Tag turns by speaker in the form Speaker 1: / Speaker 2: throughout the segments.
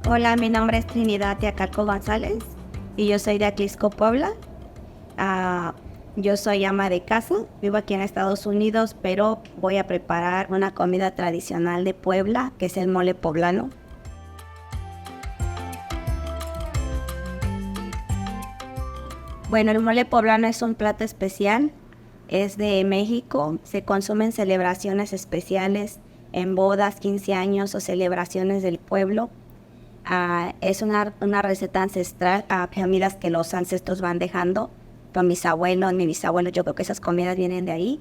Speaker 1: Hola, mi nombre es Trinidad Teacalco González y yo soy de Atlisco, Puebla. Yo soy ama de casa, vivo aquí en Estados Unidos, pero voy a preparar una comida tradicional de Puebla, que es el mole poblano. Bueno, el mole poblano es un plato especial, es de México, se consume en celebraciones especiales, en bodas, 15 años o celebraciones del pueblo. Es una receta ancestral, comidas que los ancestros van dejando con mis abuelos, mis bisabuelos. Yo creo que esas comidas vienen de ahí.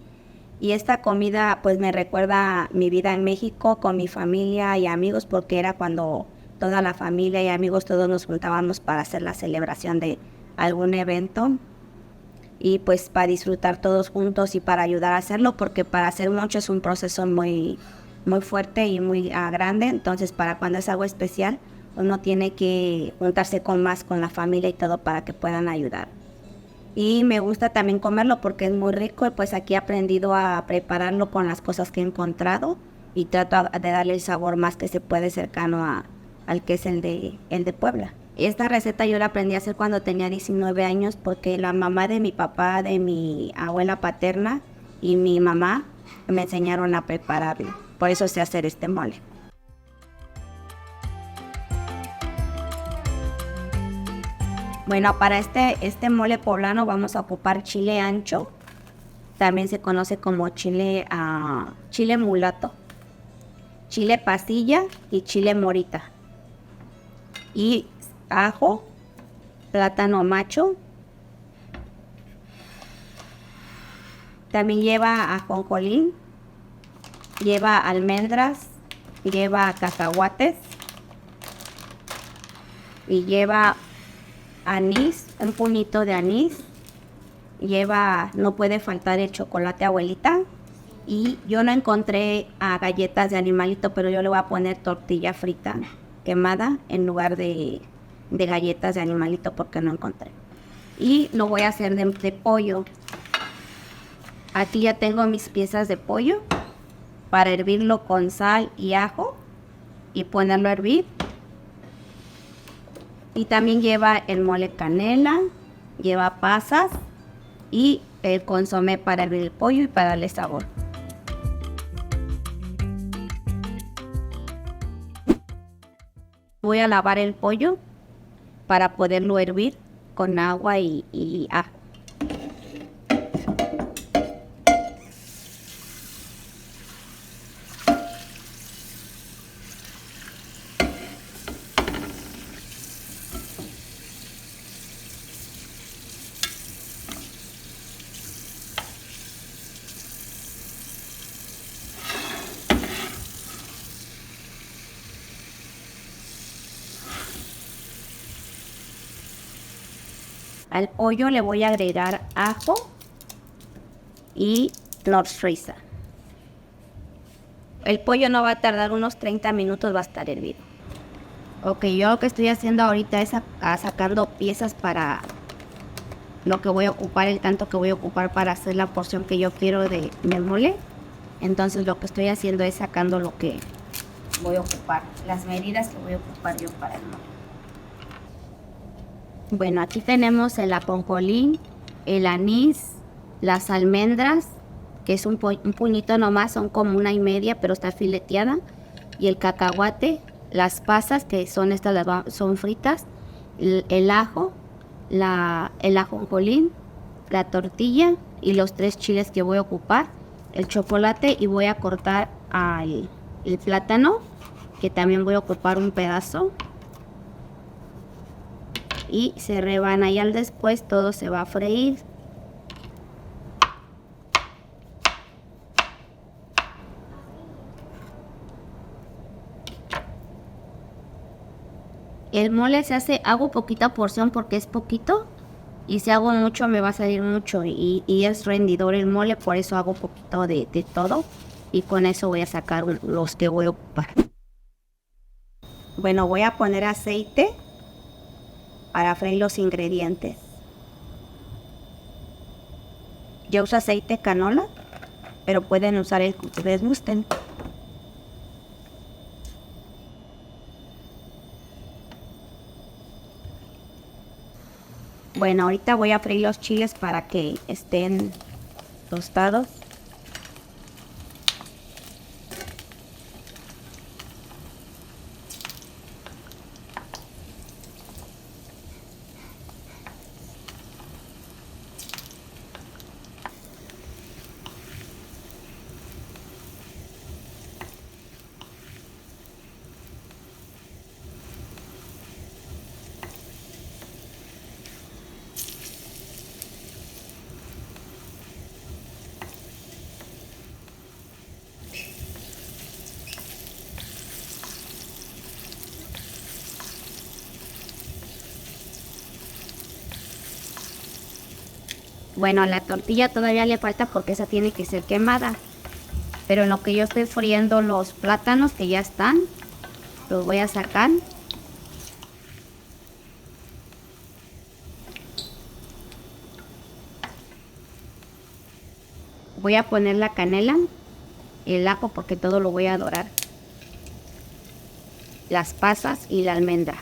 Speaker 1: Y esta comida pues me recuerda mi vida en México con mi familia y amigos, porque era cuando toda la familia y amigos todos nos juntábamos para hacer la celebración de algún evento y pues para disfrutar todos juntos y para ayudar a hacerlo, porque para hacer mucho es un proceso muy fuerte y muy grande. Entonces para cuando es algo especial uno tiene que juntarse con la familia y todo para que puedan ayudar. Y me gusta también comerlo porque es muy rico y pues aquí he aprendido a prepararlo con las cosas que he encontrado y trato de darle el sabor más que se puede cercano al que es el de Puebla. Esta receta yo la aprendí a hacer cuando tenía 19 años porque la mamá de mi papá, de mi abuela paterna y mi mamá me enseñaron a prepararlo. Por eso sé hacer este mole. Bueno, para este mole poblano vamos a ocupar chile ancho, también se conoce como chile mulato, chile pasilla y chile morita, y ajo, plátano macho, también lleva ajonjolí, lleva almendras, lleva cacahuates y lleva anís, un puñito de anís, no puede faltar el chocolate abuelita, y yo no encontré galletas de animalito, pero yo le voy a poner tortilla frita quemada en lugar de galletas de animalito porque no encontré. Y lo voy a hacer de pollo. Aquí ya tengo mis piezas de pollo para hervirlo con sal y ajo y ponerlo a hervir. Y también lleva el mole canela, lleva pasas y el consomé para hervir el pollo y para darle sabor. Voy a lavar el pollo para poderlo hervir con agua y ajo. Al pollo le voy a agregar ajo y Nordfriesa. El pollo no va a tardar unos 30 minutos, va a estar hervido. Ok, yo lo que estoy haciendo ahorita es sacando piezas para lo que voy a ocupar, el tanto que voy a ocupar para hacer la porción que yo quiero del mole. Entonces lo que estoy haciendo es sacando lo que voy a ocupar, las medidas que voy a ocupar yo para el mole. Bueno, aquí tenemos el ajonjolí, el anís, las almendras, que es un puñito nomás, son como 1.5, pero está fileteada, y el cacahuate, las pasas, que son son fritas, el ajo, el ajonjolí, la tortilla y los 3 chiles que voy a ocupar, el chocolate, y voy a cortar el plátano, que también voy a ocupar un pedazo. Y se rebana y al después todo se va a freír. El mole hago poquita porción porque es poquito, y si hago mucho me va a salir mucho y es rendidor el mole, por eso hago poquito de todo y con eso voy a sacar los que voy a ocupar. Bueno, voy a poner aceite para freír los ingredientes. Yo uso aceite canola, pero pueden usar el que ustedes gusten. Bueno, ahorita voy a freír los chiles para que estén tostados. Bueno, la tortilla todavía le falta porque esa tiene que ser quemada. Pero en lo que yo estoy friendo los plátanos que ya están, los voy a sacar. Voy a poner la canela, el ajo porque todo lo voy a dorar. Las pasas y la almendra.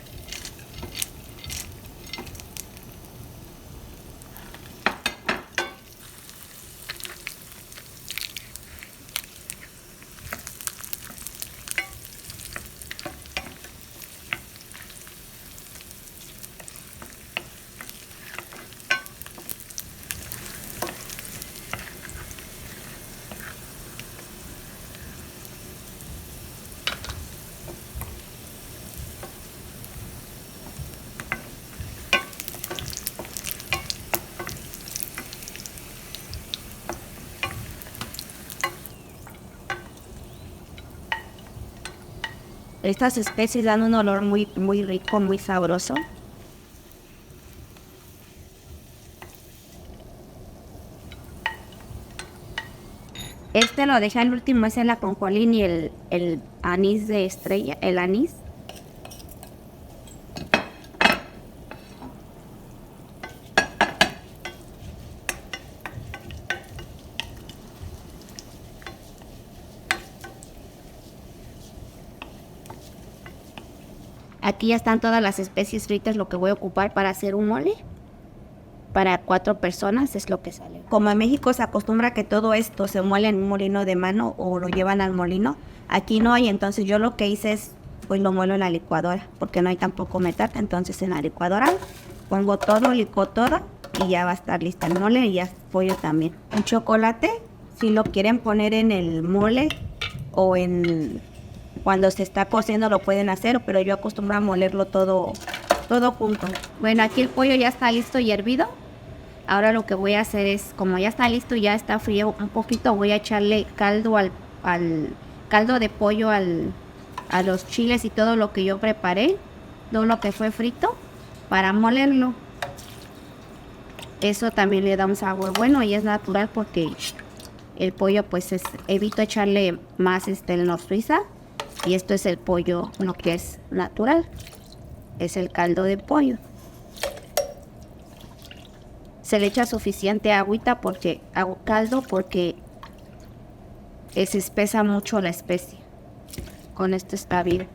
Speaker 1: Estas especies dan un olor muy, muy rico, muy sabroso. Este lo dejé al último, es el ajonjolín y el anís de estrella, el anís. Aquí ya están todas las especies fritas, lo que voy a ocupar para hacer un mole. Para 4 personas es lo que sale. Como en México se acostumbra que todo esto se muele en un molino de mano o lo llevan al molino, aquí no hay, entonces yo lo que hice es, pues lo muelo en la licuadora, porque no hay tampoco metal, entonces en la licuadora pongo todo, licuo todo y ya va a estar lista el mole y ya pollo también. El chocolate, si lo quieren poner en el mole o en cuando se está cociendo lo pueden hacer, pero yo acostumbro a molerlo todo junto. Bueno, aquí el pollo ya está listo y hervido. Ahora lo que voy a hacer es, como ya está listo, ya está frío un poquito, voy a echarle caldo al caldo de pollo a los chiles y todo lo que yo preparé, todo lo que fue frito, para molerlo. Eso también le da un sabor bueno y es natural porque el pollo pues evito echarle más en la frisa. Y esto es el pollo, lo que es natural. Es el caldo de pollo. Se le echa suficiente agüita porque hago caldo porque se espesa mucho la especie. Con esto está bien.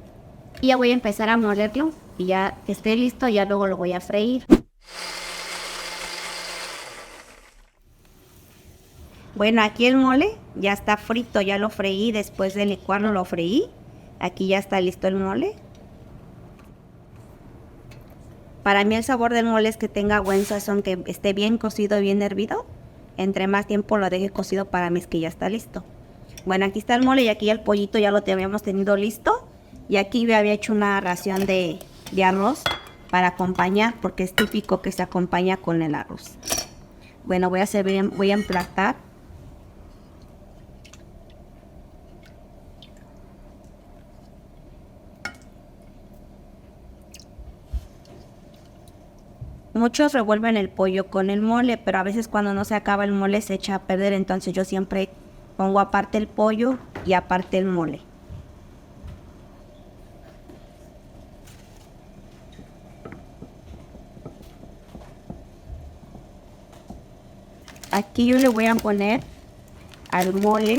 Speaker 1: Y ya voy a empezar a molerlo y ya que esté listo ya luego lo voy a freír. Bueno, aquí el mole ya está frito, ya lo freí, después de licuarlo lo freí. Aquí ya está listo el mole. Para mí el sabor del mole es que tenga buen sazón, que esté bien cocido, bien hervido. Entre más tiempo lo deje cocido, para mí es que ya está listo. Bueno, aquí está el mole y aquí el pollito ya lo habíamos tenido listo. Y aquí me había hecho una ración de arroz para acompañar, porque es típico que se acompaña con el arroz. Bueno, voy a emplatar. Muchos revuelven el pollo con el mole, pero a veces cuando no se acaba el mole se echa a perder, entonces yo siempre pongo aparte el pollo y aparte el mole. Aquí yo le voy a poner al mole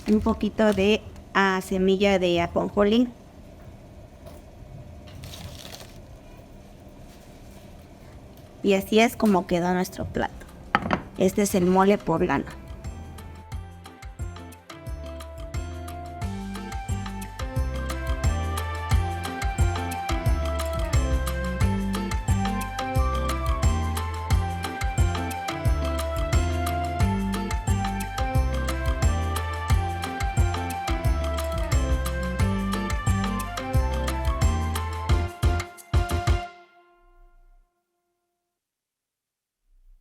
Speaker 1: un poquito de semilla de ajonjolí. Y así es como quedó nuestro plato. Este es el mole poblano.